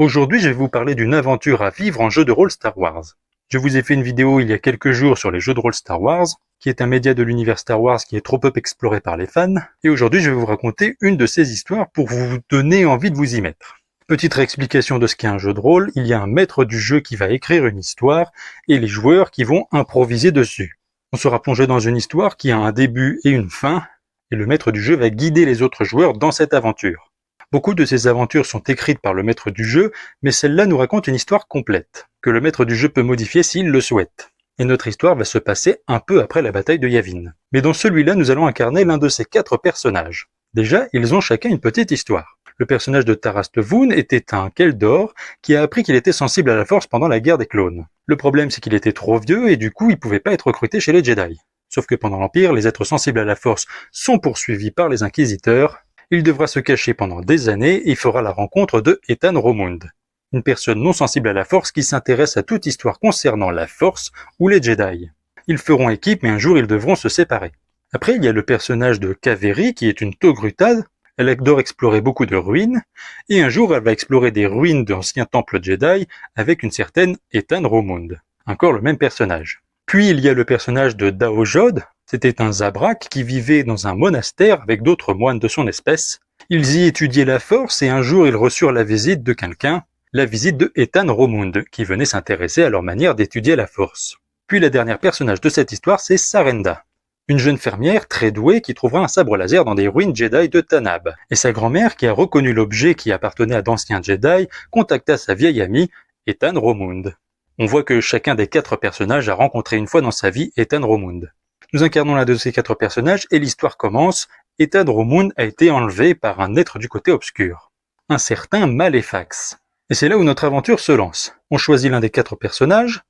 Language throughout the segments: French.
Aujourd'hui, je vais vous parler d'une aventure à vivre en jeu de rôle Star Wars. Je vous ai fait une vidéo il y a quelques jours sur les jeux de rôle Star Wars, qui est un média de l'univers Star Wars qui est trop peu exploré par les fans, et aujourd'hui je vais vous raconter une de ces histoires pour vous donner envie de vous y mettre. Petite réexplication de ce qu'est un jeu de rôle, il y a un maître du jeu qui va écrire une histoire, et les joueurs qui vont improviser dessus. On sera plongé dans une histoire qui a un début et une fin, et le maître du jeu va guider les autres joueurs dans cette aventure. Beaucoup de ces aventures sont écrites par le maître du jeu, mais celle-là nous raconte une histoire complète, que le maître du jeu peut modifier s'il le souhaite. Et notre histoire va se passer un peu après la bataille de Yavin. Mais dans celui-là, nous allons incarner l'un de ces 4 personnages. Déjà, ils ont chacun une petite histoire. Le personnage de Taras Tevoon était un Keldor qui a appris qu'il était sensible à la force pendant la guerre des clones. Le problème, c'est qu'il était trop vieux et du coup, il pouvait pas être recruté chez les Jedi. Sauf que pendant l'Empire, les êtres sensibles à la force sont poursuivis par les Inquisiteurs. Il devra se cacher pendant des années et fera la rencontre de Ethan Romund, une personne non sensible à la force qui s'intéresse à toute histoire concernant la force ou les Jedi. Ils feront équipe mais un jour ils devront se séparer. Après il y a le personnage de Kaveri qui est une Togruta. Elle adore explorer beaucoup de ruines et un jour elle va explorer des ruines d'anciens temples Jedi avec une certaine Ethan Romund. Encore le même personnage. Puis il y a le personnage de Dao Jod. C'était un Zabrak qui vivait dans un monastère avec d'autres moines de son espèce. Ils y étudiaient la force et un jour ils reçurent la visite de quelqu'un, la visite de Ethan Romund, qui venait s'intéresser à leur manière d'étudier la force. Puis la dernière personnage de cette histoire, c'est Sarenda, une jeune fermière très douée qui trouvera un sabre laser dans des ruines Jedi de Tanab. Et sa grand-mère, qui a reconnu l'objet qui appartenait à d'anciens Jedi, contacta sa vieille amie, Ethan Romund. On voit que chacun des 4 personnages a rencontré une fois dans sa vie Ethan Romund. Nous incarnons l'un de ces 4 personnages et l'histoire commence. Ethan Romund a été enlevé par un être du côté obscur, un certain Maléfax. Et c'est là où notre aventure se lance. On choisit l'un des 4 personnages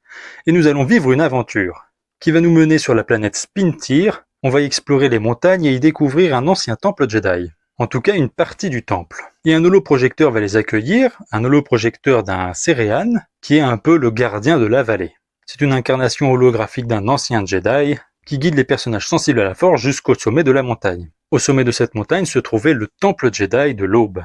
et nous allons vivre une aventure qui va nous mener sur la planète Spintir. On va y explorer les montagnes et y découvrir un ancien temple Jedi. En tout cas, une partie du temple. Et un holoprojecteur va les accueillir, un holoprojecteur d'un Céréan, qui est un peu le gardien de la vallée. C'est une incarnation holographique d'un ancien Jedi, qui guide les personnages sensibles à la force jusqu'au sommet de la montagne. Au sommet de cette montagne se trouvait le temple Jedi de l'Aube.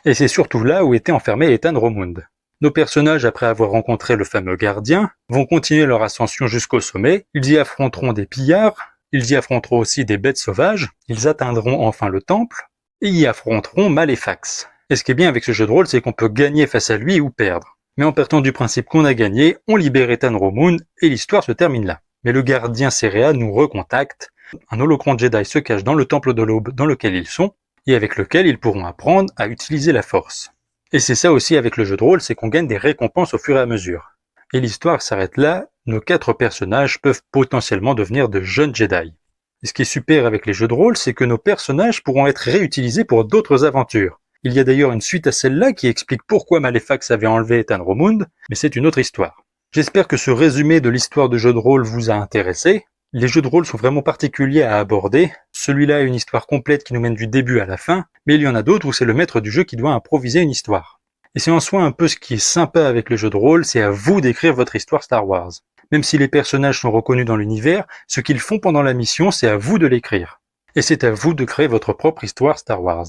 Et c'est surtout là où était enfermé Ethan Romund. Nos personnages, après avoir rencontré le fameux gardien, vont continuer leur ascension jusqu'au sommet. Ils y affronteront des pillards, ils y affronteront aussi des bêtes sauvages, ils atteindront enfin le temple, et y affronteront Maléfax. Et ce qui est bien avec ce jeu de rôle, c'est qu'on peut gagner face à lui ou perdre. Mais en partant du principe qu'on a gagné, on libère Ethan Romund et l'histoire se termine là. Mais le gardien Céréa nous recontacte. Un holocron Jedi se cache dans le temple de l'Aube dans lequel ils sont, et avec lequel ils pourront apprendre à utiliser la force. Et c'est ça aussi avec le jeu de rôle, c'est qu'on gagne des récompenses au fur et à mesure. Et l'histoire s'arrête là, nos 4 personnages peuvent potentiellement devenir de jeunes Jedi. Et ce qui est super avec les jeux de rôle, c'est que nos personnages pourront être réutilisés pour d'autres aventures. Il y a d'ailleurs une suite à celle-là qui explique pourquoi Maléfax avait enlevé Ethan Romund, mais c'est une autre histoire. J'espère que ce résumé de l'histoire de jeux de rôle vous a intéressé. Les jeux de rôle sont vraiment particuliers à aborder. Celui-là a une histoire complète qui nous mène du début à la fin, mais il y en a d'autres où c'est le maître du jeu qui doit improviser une histoire. Et c'est en soi un peu ce qui est sympa avec le jeu de rôle, c'est à vous d'écrire votre histoire Star Wars. Même si les personnages sont reconnus dans l'univers, ce qu'ils font pendant la mission, c'est à vous de l'écrire. Et c'est à vous de créer votre propre histoire Star Wars.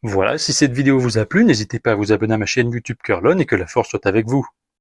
Voilà, si cette vidéo vous a plu, n'hésitez pas à vous abonner à ma chaîne YouTube Curlon et que la force soit avec vous.